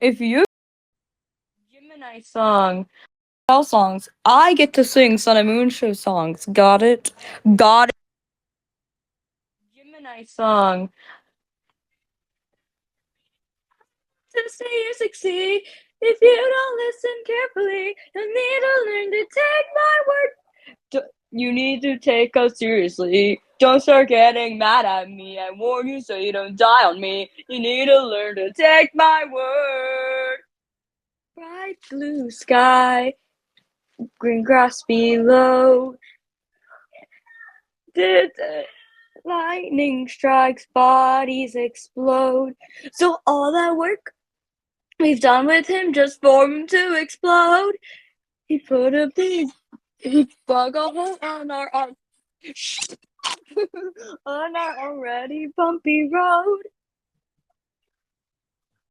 If you Gemini song, all songs, I get to sing Sun and Moon Show songs. Got it? Got it. Gemini song. To say you succeed, if you don't listen carefully, you need to learn to take my word. You need to take us seriously. Don't start getting mad at me. I warn you so you don't die on me. You need to learn to take my word. Bright blue sky, green grass below. Did lightning strikes, bodies explode. So all that work we've done with him just for him to explode. He put a big bug hole on our on our already bumpy road.